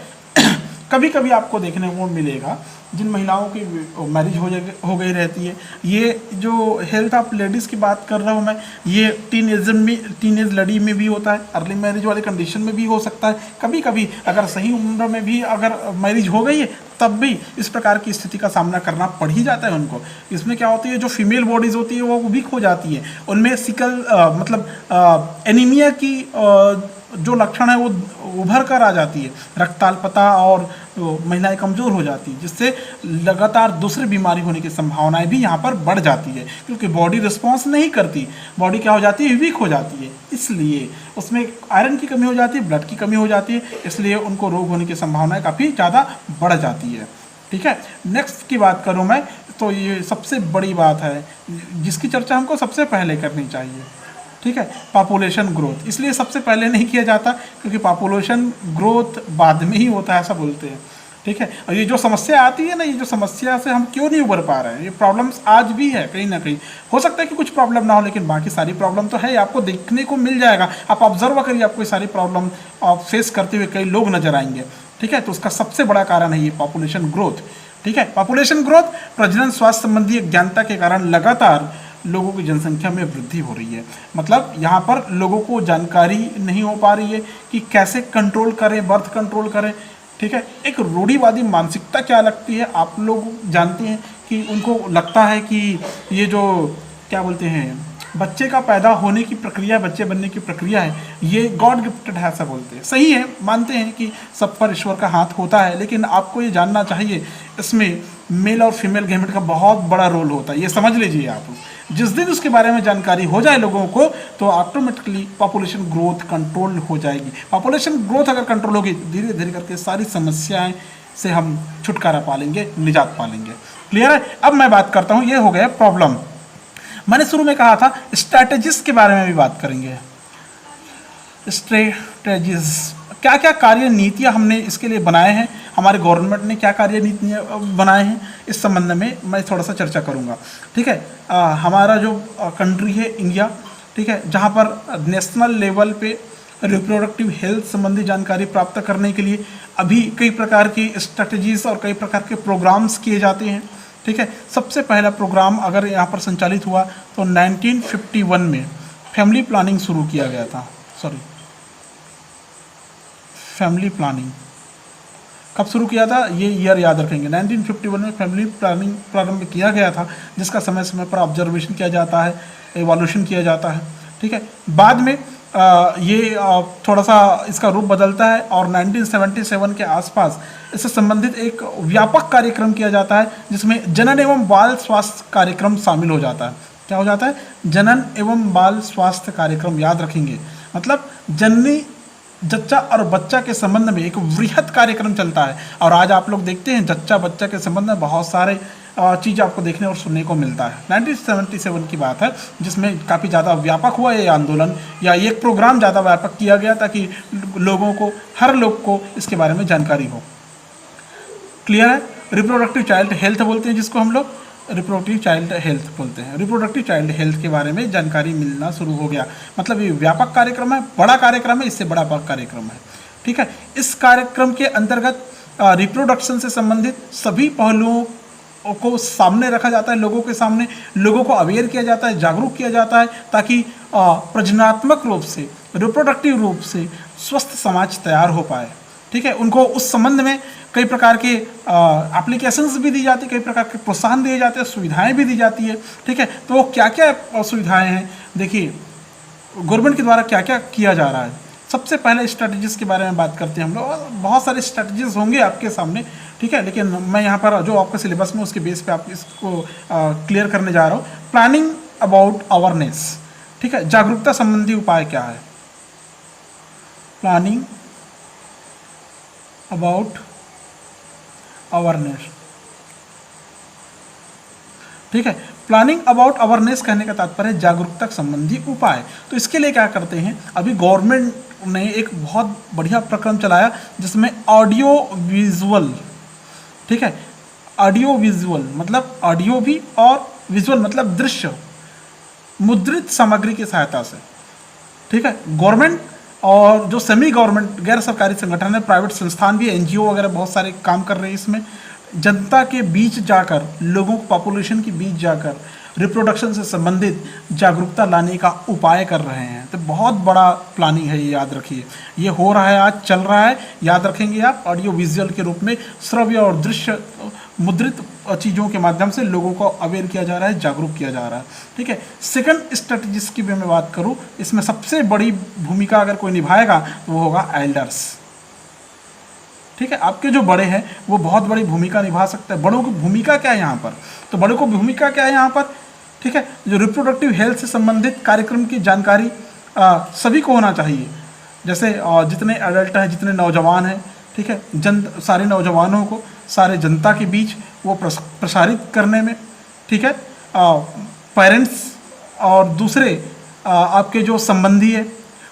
कभी कभी आपको देखने को मिलेगा जिन महिलाओं की मैरिज हो गई रहती है, ये जो हेल्थ ऑफ लेडीज़ की बात कर रहा हूँ मैं, ये टीनेज लड़ी में भी होता है, अर्ली मैरिज वाले कंडीशन में भी हो सकता है, कभी कभी अगर सही उम्र में भी अगर मैरिज हो गई है तब भी इस प्रकार की स्थिति का सामना करना पड़ ही जाता है उनको। इसमें क्या होती है, जो फीमेल बॉडीज़ होती है वो वीक हो जाती है, उनमें मतलब एनीमिया की जो लक्षण है वो उभर कर आ जाती है, रक्ताल्पता, और महिलाएं कमज़ोर हो जाती है, जिससे लगातार दूसरी बीमारी होने की संभावनाएं भी यहाँ पर बढ़ जाती है, क्योंकि बॉडी रिस्पॉन्स नहीं करती, बॉडी क्या हो जाती है, वीक हो जाती है, इसलिए उसमें आयरन की कमी हो जाती है, ब्लड की कमी हो जाती है, इसलिए उनको रोग होने की संभावनाएं काफ़ी ज़्यादा बढ़ जाती है। ठीक है, नेक्स्ट की बात करूँ मैं तो ये सबसे बड़ी बात है जिसकी चर्चा हमको सबसे पहले करनी चाहिए। ठीक है, पॉपुलेशन ग्रोथ। इसलिए सबसे पहले नहीं किया जाता क्योंकि पॉपुलेशन ग्रोथ बाद में ही होता है, ऐसा बोलते हैं। ठीक है, और ये जो समस्या आती है ना, ये जो समस्या से हम क्यों नहीं उबर पा रहे हैं, ये प्रॉब्लम्स आज भी है कहीं ना कहीं। हो सकता है कि कुछ प्रॉब्लम ना हो, लेकिन बाकी सारी प्रॉब्लम तो है, आपको देखने को मिल जाएगा। आप ऑब्जर्व करिए, आपको ये सारी प्रॉब्लम फेस करते हुए कई लोग नजर आएंगे। ठीक है, तो उसका सबसे बड़ा कारण है ये पॉपुलेशन ग्रोथ। ठीक है, पॉपुलेशन ग्रोथ प्रजनन स्वास्थ्य संबंधी अज्ञानता के कारण लगातार लोगों की जनसंख्या में वृद्धि हो रही है। मतलब यहाँ पर लोगों को जानकारी नहीं हो पा रही है कि कैसे कंट्रोल करें, बर्थ कंट्रोल करें। ठीक है, एक रूढ़िवादी मानसिकता क्या लगती है, आप लोग जानते हैं कि उनको लगता है कि ये जो क्या बोलते हैं बच्चे का पैदा होने की प्रक्रिया, बच्चे बनने की प्रक्रिया है, ये गॉड गिफ्टेड है, ऐसा बोलते हैं। सही है, मानते हैं कि सब पर ईश्वर का हाथ होता है, लेकिन आपको ये जानना चाहिए इसमें मेल और फीमेल गैमेट का बहुत बड़ा रोल होता है, ये समझ लीजिए आप। जिस दिन उसके बारे में जानकारी हो जाए लोगों को, तो ऑटोमेटिकली पॉपुलेशन ग्रोथ कंट्रोल हो जाएगी। पॉपुलेशन ग्रोथ अगर कंट्रोल होगी, धीरे धीरे करके सारी समस्याएं से हम छुटकारा पा लेंगे, निजात पा लेंगे। क्लियर है? अब मैं बात करता हूँ, ये हो गया प्रॉब्लम। मैंने शुरू में कहा था स्ट्रैटेजीज के बारे में भी बात करेंगे। स्ट्रैटेजीज क्या क्या कार्य नीतियाँ हमने इसके लिए बनाए हैं, हमारे गवर्नमेंट ने क्या कार्य नीतियाँ बनाए हैं, इस संबंध में मैं थोड़ा सा चर्चा करूँगा। ठीक है, हमारा जो कंट्री है इंडिया, ठीक है, जहाँ पर नेशनल लेवल पे रिप्रोडक्टिव हेल्थ संबंधी जानकारी प्राप्त करने के लिए अभी कई प्रकार की स्ट्रेटजीज और कई प्रकार के प्रोग्राम्स किए जाते हैं। ठीक है, सबसे पहला प्रोग्राम अगर यहाँ पर संचालित हुआ तो 1951 में फैमिली प्लानिंग शुरू किया गया था। फैमिली प्लानिंग कब शुरू किया था, ये ईयर याद रखेंगे। 1951 में फैमिली प्लानिंग प्रारंभ किया गया था, जिसका समय समय पर ऑब्जर्वेशन किया जाता है, एवोल्यूशन किया जाता है। ठीक है, बाद में ये थोड़ा सा इसका रूप बदलता है और 1977 के आसपास इससे संबंधित एक व्यापक कार्यक्रम किया जाता है, जिसमें जनन एवं बाल स्वास्थ्य कार्यक्रम शामिल हो जाता है। क्या हो जाता है? जनन एवं बाल स्वास्थ्य कार्यक्रम, याद रखेंगे। मतलब जननी, जच्चा और बच्चा के संबंध में एक वृहद कार्यक्रम चलता है। और आज आप लोग देखते हैं जच्चा बच्चा के संबंध में बहुत सारे चीज़ आपको देखने और सुनने को मिलता है। 1977 की बात है, जिसमें काफ़ी ज़्यादा व्यापक हुआ ये आंदोलन, या ये प्रोग्राम ज़्यादा व्यापक किया गया ताकि लोगों को, हर लोग को इसके बारे में जानकारी हो। क्लियर है? रिप्रोडक्टिव चाइल्ड हेल्थ बोलते हैं जिसको हम लोग, रिप्रोडक्टिव चाइल्ड हेल्थ बोलते हैं। रिप्रोडक्टिव चाइल्ड हेल्थ के बारे में जानकारी मिलना शुरू हो गया। मतलब ये व्यापक कार्यक्रम है, बड़ा कार्यक्रम है, इससे बड़ा कार्यक्रम है। ठीक है, इस कार्यक्रम के अंतर्गत रिप्रोडक्शन से संबंधित सभी पहलुओं को सामने रखा जाता है, लोगों के सामने, लोगों को अवेयर किया जाता है, जागरूक किया जाता है, ताकि प्रजनात्मक रूप से, रिप्रोडक्टिव रूप से स्वस्थ समाज तैयार हो पाए। ठीक है, उनको उस संबंध में कई प्रकार के एप्लीकेशंस भी दी जाती है, कई प्रकार के प्रोत्साहन दिए जाते हैं, सुविधाएं भी दी जाती है। ठीक है, तो वो क्या क्या सुविधाएं हैं, देखिए गवर्नमेंट के द्वारा क्या क्या किया जा रहा है। सबसे पहले स्ट्रैटेजीज के बारे में बात करते हैं हम लोग। बहुत सारे स्ट्रैटेजीज होंगे आपके सामने, ठीक है, लेकिन मैं यहाँ पर जो आपका सिलेबस में उसके बेस पे आप इसको क्लियर करने जा रहा हूँ। प्लानिंग अबाउट अवेयरनेस, ठीक है, जागरूकता संबंधी उपाय क्या है? प्लानिंग अबाउट अवेयरनेस, ठीक है। प्लानिंग अबाउट अवेयरनेस कहने का तात्पर्य जागरूकता संबंधी उपाय। तो इसके लिए क्या करते हैं, अभी गवर्नमेंट ने एक बहुत बढ़िया प्रक्रम चलाया जिसमें ऑडियो विजुअल, ठीक है, ऑडियो विजुअल मतलब ऑडियो भी और विजुअल मतलब दृश्य, मुद्रित सामग्री की सहायता से, ठीक है, गवर्नमेंट और जो सेमी गवर्नमेंट गैर सरकारी संगठन है, प्राइवेट संस्थान भी, एनजीओ वगैरह बहुत सारे काम कर रहे हैं इसमें, जनता के बीच जाकर, लोगों को पॉपुलेशन के बीच जाकर रिप्रोडक्शन से संबंधित जागरूकता लाने का उपाय कर रहे हैं। तो बहुत बड़ा प्लानिंग है ये, याद रखिए। ये हो रहा है, आज चल रहा है, याद रखेंगे आप। ऑडियो विजुअल के रूप में श्रव्य और दृश्य मुद्रित चीज़ों के माध्यम से लोगों को अवेयर किया जा रहा है, जागरूक किया जा रहा है, ठीक है। सेकंड स्ट्रेटजीज की भी मैं बात करूँ, इसमें सबसे बड़ी भूमिका अगर कोई निभाएगा तो वो होगा एल्डर्स, ठीक है। आपके जो बड़े हैं वो बहुत बड़ी भूमिका निभा सकते हैं। बड़ों की भूमिका क्या है यहाँ पर? तो बड़ों को भूमिका क्या है यहाँ पर, ठीक है, जो रिप्रोडक्टिव हेल्थ से संबंधित कार्यक्रम की जानकारी सभी को होना चाहिए। जैसे जितने एडल्ट हैं, जितने नौजवान हैं, ठीक है, सारे नौजवानों को सारे जनता के बीच वो प्रसारित करने में, ठीक है, पेरेंट्स और दूसरे आपके जो संबंधी है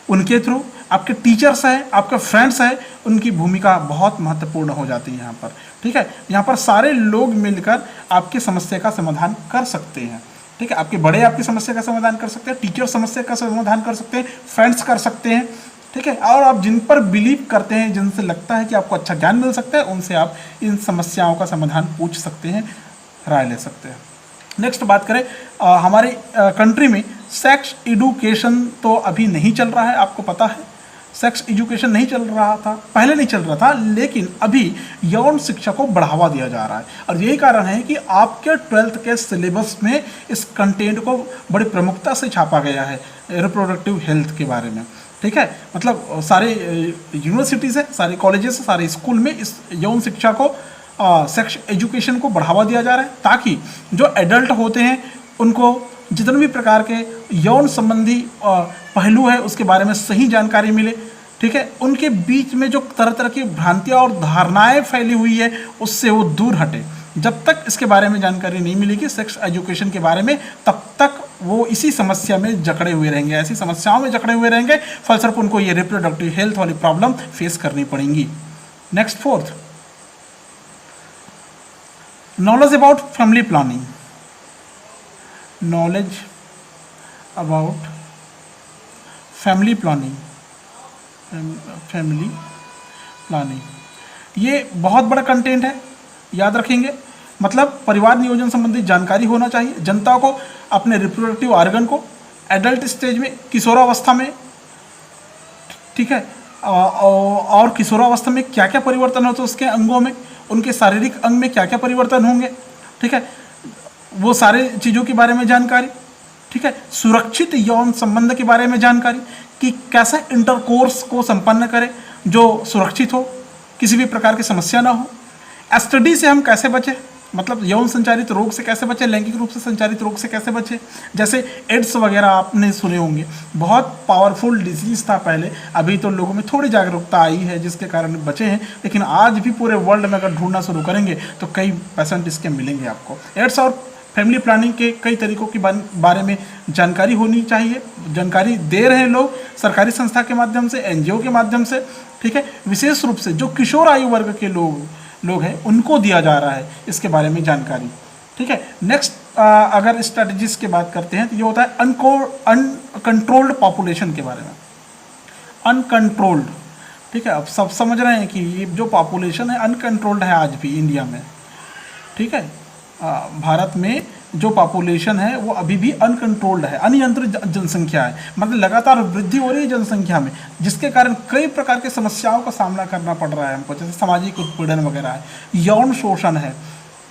उनके थ्रू, आपके टीचर्स हैं, आपके फ्रेंड्स हैं, उनकी भूमिका बहुत महत्वपूर्ण हो जाती है यहाँ पर, ठीक है। यहाँ पर सारे लोग मिलकर आपकी समस्या का समाधान कर सकते हैं, ठीक है। आपके बड़े आपकी समस्या का समाधान कर सकते हैं, टीचर समस्या का समाधान कर सकते हैं, फ्रेंड्स कर सकते हैं, ठीक है। और आप जिन पर बिलीव करते हैं, जिनसे लगता है कि आपको अच्छा ज्ञान मिल सकता है, उनसे आप इन समस्याओं का समाधान पूछ सकते हैं, राय ले सकते हैं। नेक्स्ट बात करें, हमारे कंट्री में सेक्स एजुकेशन तो अभी नहीं चल रहा है, आपको पता है। सेक्स एजुकेशन नहीं चल रहा था, पहले नहीं चल रहा था, लेकिन अभी यौन शिक्षा को बढ़ावा दिया जा रहा है। और यही कारण है कि आपके 12th के सिलेबस में इस कंटेंट को बड़ी प्रमुखता से छापा गया है, रिप्रोडक्टिव हेल्थ के बारे में, ठीक है। मतलब सारे यूनिवर्सिटीज़ है, सारे कॉलेजेस, सारे स्कूल में इस यौन शिक्षा को, सेक्स एजुकेशन को बढ़ावा दिया जा रहा है, ताकि जो एडल्ट होते हैं उनको जितने भी प्रकार के यौन संबंधी पहलू है उसके बारे में सही जानकारी मिले, ठीक है। उनके बीच में जो तरह तरह की भ्रांतियाँ और धारणाएं फैली हुई है उससे वो दूर हटे। जब तक इसके बारे में जानकारी नहीं मिलेगी, सेक्स एजुकेशन के बारे में, तब तक वो इसी समस्या में जकड़े हुए रहेंगे, ऐसी समस्याओं में जकड़े हुए रहेंगे, फलस्वरूप उनको ये रिप्रोडक्टिव हेल्थ वाली प्रॉब्लम फेस करनी पड़ेंगी। Next fourth, knowledge about family planning. Knowledge about family planning, family planning ये बहुत बड़ा कंटेंट है, याद रखेंगे। मतलब परिवार नियोजन संबंधी जानकारी होना चाहिए जनता को, अपने रिप्रोडक्टिव ऑर्गन को एडल्ट स्टेज में, किशोरावस्था में, ठीक है, और किशोरावस्था में क्या क्या परिवर्तन होते हैं उसके अंगों में, उनके शारीरिक अंग में क्या क्या परिवर्तन होंगे, ठीक है, वो सारे चीज़ों के बारे में जानकारी, ठीक है। सुरक्षित यौन संबंध के बारे में जानकारी कि कैसे इंटरकोर्स को संपन्न करें जो सुरक्षित हो, किसी भी प्रकार की समस्या ना हो। एसटीडी से हम कैसे बचें, मतलब यौन संचारित रोग से कैसे बचें, लैंगिक रूप से संचारित रोग से कैसे बचें, जैसे एड्स वगैरह आपने सुने होंगे, बहुत पावरफुल डिजीज़ था पहले, अभी तो लोगों में थोड़ी जागरूकता आई है जिसके कारण बचे हैं, लेकिन आज भी पूरे वर्ल्ड में अगर ढूंढना शुरू करेंगे तो कई % इसके मिलेंगे आपको। एड्स और फैमिली प्लानिंग के कई तरीकों के बारे में जानकारी होनी चाहिए, जानकारी दे रहे हैं लोग सरकारी संस्था के माध्यम से, NGO के माध्यम से, ठीक है। विशेष रूप से जो किशोर आयु वर्ग के लोग हैं उनको दिया जा रहा है इसके बारे में जानकारी, ठीक है। नेक्स्ट अगर स्ट्रेटजीज की बात करते हैं तो ये होता है अनकंट्रोल्ड पॉपुलेशन के बारे में। अनकंट्रोल्ड, ठीक है, अब सब समझ रहे हैं कि ये जो पॉपुलेशन है अनकंट्रोल्ड है आज भी इंडिया में, ठीक है। भारत में जो पॉपुलेशन है वो अभी भी अनकंट्रोल्ड है, अनियंत्रित जनसंख्या है, मतलब लगातार वृद्धि हो रही है जनसंख्या में, जिसके कारण कई प्रकार की समस्याओं का सामना करना पड़ रहा है हमको, जैसे सामाजिक उत्पीड़न वगैरह है, यौन शोषण है,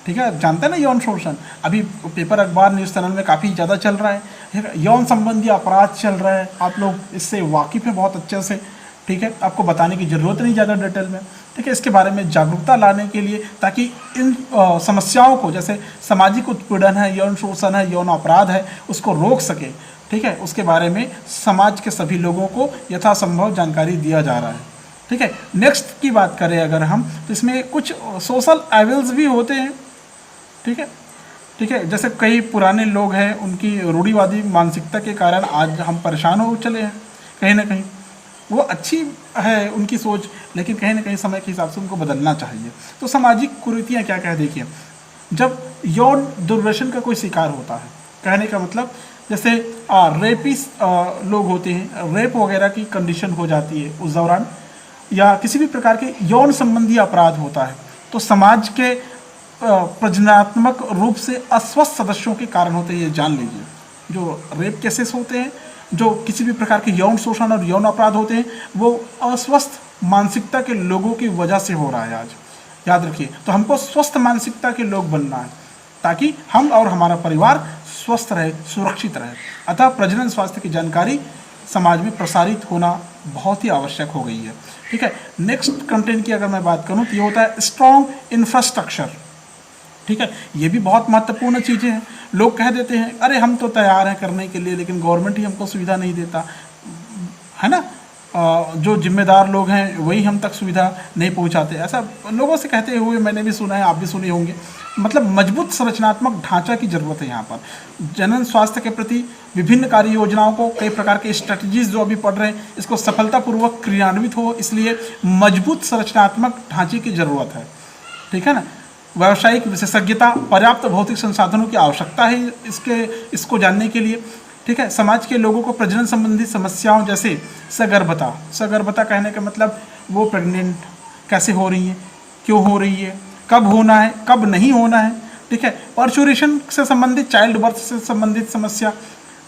ठीक है, जानते हैं ना यौन शोषण, अभी पेपर अखबार न्यूज़ चैनल में काफ़ी ज़्यादा चल रहा है, यौन संबंधी अपराध चल रहा है, आप लोग इससे वाकिफ़ है बहुत अच्छे से, ठीक है, आपको बताने की ज़रूरत नहीं ज़्यादा डिटेल में, ठीक है। इसके बारे में जागरूकता लाने के लिए, ताकि इन समस्याओं को, जैसे सामाजिक उत्पीड़न है, यौन शोषण है, यौन अपराध है, उसको रोक सके, ठीक है, उसके बारे में समाज के सभी लोगों को यथासंभव जानकारी दिया जा रहा है, ठीक है। नेक्स्ट की बात करें अगर हम, तो इसमें कुछ सोशल एविल्स भी होते हैं, ठीक है, ठीक है, जैसे कई पुराने लोग हैं उनकी रूढ़िवादी मानसिकता के कारण आज हम परेशान हो चले हैं कहीं ना कहीं, वो अच्छी है उनकी सोच, लेकिन कहीं ना कहीं समय के हिसाब से उनको बदलना चाहिए। तो सामाजिक कुरीतियाँ क्या क्या देखिए, जब यौन दुर्व्यसन का कोई शिकार होता है, कहने का मतलब जैसे रेपिस्ट लोग होते हैं, रेप वगैरह की कंडीशन हो जाती है उस दौरान, या किसी भी प्रकार के यौन संबंधी अपराध होता है, तो समाज के प्रजनात्मक रूप से अस्वस्थ सदस्यों के कारण होते हैं, ये जान लीजिए। जो रेप केसेस होते हैं, जो किसी भी प्रकार के यौन शोषण और यौन अपराध होते हैं, वो अस्वस्थ मानसिकता के लोगों की वजह से हो रहा है आज, याद रखिए। तो हमको स्वस्थ मानसिकता के लोग बनना है, ताकि हम और हमारा परिवार स्वस्थ रहे, सुरक्षित रहे। अतः प्रजनन स्वास्थ्य की जानकारी समाज में प्रसारित होना बहुत ही आवश्यक हो गई है, ठीक है। नेक्स्ट कंटेंट की अगर मैं बात करूँ तो ये होता है स्ट्रॉन्ग इंफ्रास्ट्रक्चर, ठीक है, ये भी बहुत महत्वपूर्ण चीज़ें हैं। लोग कह देते हैं अरे हम तो तैयार हैं करने के लिए, लेकिन गवर्नमेंट ही हमको सुविधा नहीं देता है ना, जो जिम्मेदार लोग हैं वही हम तक सुविधा नहीं पहुंचाते, ऐसा लोगों से कहते हुए मैंने भी सुना है, आप भी सुने होंगे। मतलब मजबूत संरचनात्मक ढांचा की ज़रूरत है यहाँ पर। जनन स्वास्थ्य के प्रति विभिन्न कार्य योजनाओं को, कई प्रकार के स्ट्रेटजीज जो अभी पढ़ रहे हैं, इसको सफलतापूर्वक क्रियान्वित हो, इसलिए मजबूत संरचनात्मक ढांचे की ज़रूरत है, ठीक है ना। व्यावसायिक विशेषज्ञता, पर्याप्त भौतिक संसाधनों की आवश्यकता है इसको जानने के लिए, ठीक है। समाज के लोगों को प्रजनन संबंधी समस्याओं जैसे सगर्भता कहने का मतलब वो प्रेग्नेंट कैसे हो रही है, क्यों हो रही है, कब होना है, कब नहीं होना है, ठीक है। पर्चुरेशन से संबंधित, चाइल्ड बर्थ से संबंधित समस्या,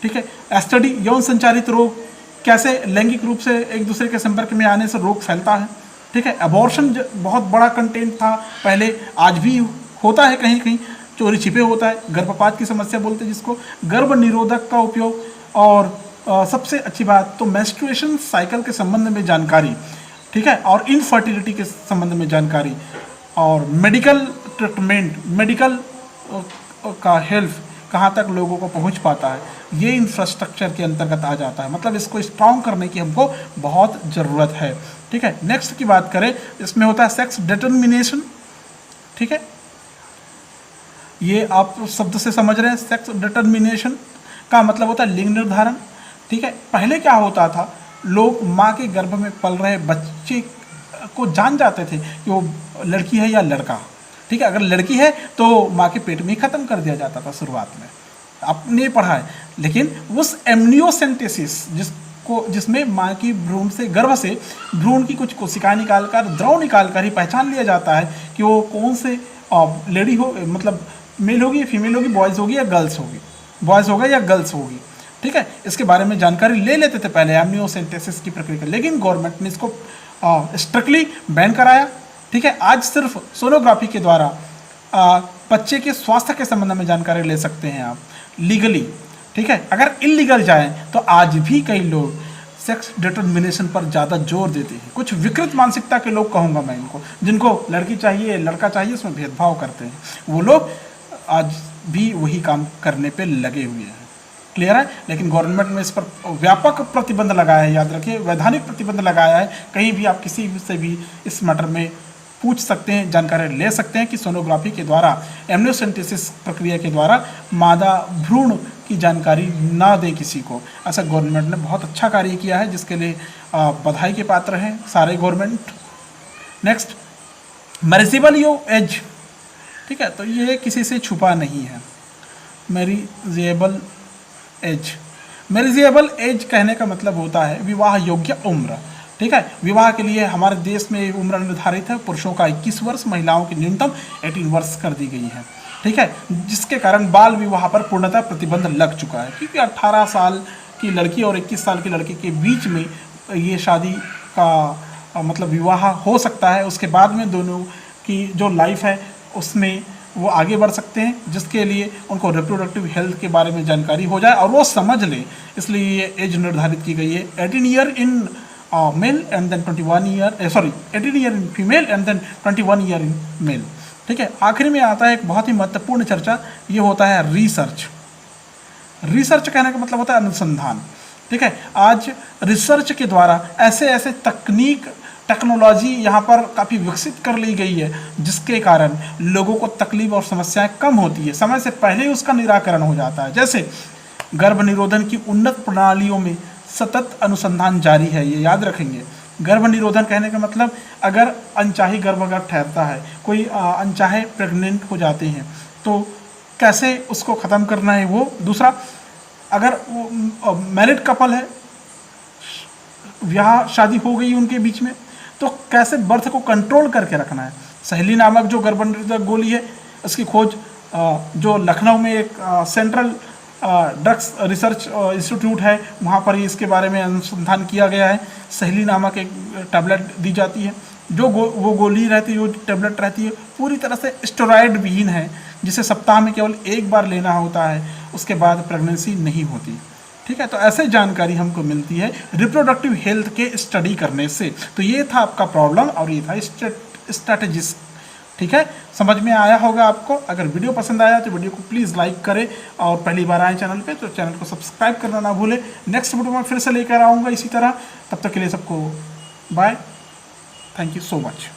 ठीक है। एसटीडी, यौन संचारित रोग, कैसे लैंगिक रूप से एक दूसरे के संपर्क में आने से रोग फैलता है, ठीक है। अबॉर्शन बहुत बड़ा कंटेंट था पहले, आज भी होता है कहीं कहीं, चोरी छिपे होता है। गर्भपात की समस्या बोलते हैं जिसको, गर्भ निरोधक का उपयोग, और सबसे अच्छी बात तो मेंस्ट्रुएशन साइकिल के संबंध में जानकारी, ठीक है, और इनफर्टिलिटी के संबंध में जानकारी, और मेडिकल ट्रीटमेंट, मेडिकल का हेल्थ कहाँ तक लोगों को पहुँच पाता है, ये इंफ्रास्ट्रक्चर के अंतर्गत आ जाता है। मतलब इसको स्ट्रॉन्ग करने की हमको बहुत ज़रूरत है, ठीक है। नेक्स्ट की बात करें, इसमें होता है सेक्स डिटर्मिनेशन, ठीक है, ये आप शब्द से समझ रहे हैं, सेक्स डिटर्मिनेशन, का मतलब होता है लिंग निर्धारण। ठीक है, पहले क्या होता था, लोग माँ के गर्भ में पल रहे बच्चे को जान जाते थे कि वो लड़की है या लड़का। ठीक है, अगर लड़की है तो माँ के पेट में ही ख़त्म कर दिया जाता था शुरुआत में, आपने पढ़ा है। लेकिन उस एमनियोसेंटेसिस जिसमें माँ की भ्रूण से, गर्भ से भ्रूण की कुछ कोशिकाएं निकालकर, द्रव निकालकर ही पहचान लिया जाता है कि वो कौन से लेडी हो, मतलब मेल होगी या फीमेल होगी, बॉयज़ होगी या गर्ल्स होगी, बॉयज़ होगा या गर्ल्स होगी। ठीक है, इसके बारे में जानकारी ले लेते थे पहले एमनियोसेंटेसिस की प्रक्रिया। लेकिन गवर्नमेंट ने इसको स्ट्रिक्टली बैन कराया। ठीक है, आज सिर्फ सोनोग्राफी के द्वारा बच्चे के स्वास्थ्य के संबंध में जानकारी ले सकते हैं आप लीगली। ठीक है, अगर इलीगल जाएं तो आज भी कई लोग सेक्स डिटर्मिनेशन पर ज़्यादा जोर देते हैं। कुछ विकृत मानसिकता के लोग कहूँगा मैं इनको, जिनको लड़की चाहिए लड़का चाहिए उसमें भेदभाव करते हैं, वो लोग आज भी वही काम करने पे लगे हुए हैं। क्लियर है। लेकिन गवर्नमेंट ने इस पर व्यापक प्रतिबंध लगाया है, याद रखिए, वैधानिक प्रतिबंध लगाया है। कहीं भी आप किसी से भी इस मैटर में पूछ सकते हैं, जानकारी ले सकते हैं कि सोनोग्राफी के द्वारा, एमनियोसेंटेसिस प्रक्रिया के द्वारा मादा भ्रूण की जानकारी ना दें किसी को। ऐसा गवर्नमेंट ने बहुत अच्छा कार्य किया है, जिसके लिए बधाई के पात्र हैं सारे गवर्नमेंट। Next, marriageable age. ठीक है, तो ये किसी से छुपा नहीं है। मैरिजेबल एज, मैरिजेबल एज कहने का मतलब होता है विवाह योग्य उम्र। ठीक है, विवाह के लिए हमारे देश में उम्र निर्धारित है, पुरुषों का 21 वर्ष, महिलाओं की न्यूनतम 18 वर्ष कर दी गई है। ठीक है, जिसके कारण बाल विवाह पर पूर्णतः प्रतिबंध लग चुका है, क्योंकि 18 साल की लड़की और 21 साल की लड़की के बीच में ये शादी का मतलब विवाह हो सकता है। उसके बाद में दोनों की जो लाइफ है उसमें वो आगे बढ़ सकते हैं, जिसके लिए उनको रिप्रोडक्टिव हेल्थ के बारे में जानकारी हो जाए और वो समझ लें, इसलिए ये एज निर्धारित की गई है। 18 year in male and then 21 year 18 year in female and then 21 year in male. ठीक है, आखिर में आता है एक बहुत ही महत्वपूर्ण चर्चा, ये होता है रिसर्च। रिसर्च कहने का मतलब होता है अनुसंधान। ठीक है, आज रिसर्च के द्वारा ऐसे ऐसे टेक्नोलॉजी यहाँ पर काफ़ी विकसित कर ली गई है, जिसके कारण लोगों को तकलीफ और समस्याएं कम होती है, समय से पहले ही उसका निराकरण हो जाता है। जैसे गर्भ निरोधन की उन्नत प्रणालियों में सतत अनुसंधान जारी है, ये याद रखेंगे। गर्भ निरोधन कहने का मतलब, अगर अनचाही गर्भगत ठहरता है, कोई अनचाहे प्रेग्नेंट हो जाते हैं, तो कैसे उसको ख़त्म करना है वो। दूसरा, अगर मैरिड कपल है, ब्याह शादी हो गई उनके बीच में, तो कैसे बर्थ को कंट्रोल करके रखना है। सहेली नामक जो गर्भ निरोधक गोली है, इसकी खोज जो लखनऊ में एक सेंट्रल ड्रग्स रिसर्च इंस्टीट्यूट है, वहाँ पर ही इसके बारे में अनुसंधान किया गया है। सहेली नामक एक टैबलेट दी जाती है, जो वो गोली रहती है, वो टैबलेट रहती है, पूरी तरह से स्टेरॉयड विहीन है, जिसे सप्ताह में केवल एक बार लेना होता है, उसके बाद प्रेगनेंसी नहीं होती। ठीक है, तो ऐसे जानकारी हमको मिलती है रिप्रोडक्टिव हेल्थ के स्टडी करने से। तो ये था आपका प्रॉब्लम और ये था स्ट्रेटजीज। ठीक है, समझ में आया होगा आपको। अगर वीडियो पसंद आया तो वीडियो को प्लीज़ लाइक करें, और पहली बार आए चैनल पे तो चैनल को सब्सक्राइब करना ना भूलें। नेक्स्ट वीडियो में फिर से लेकर आऊँगा इसी तरह, तब तक के लिए सबको bye, thank you so much.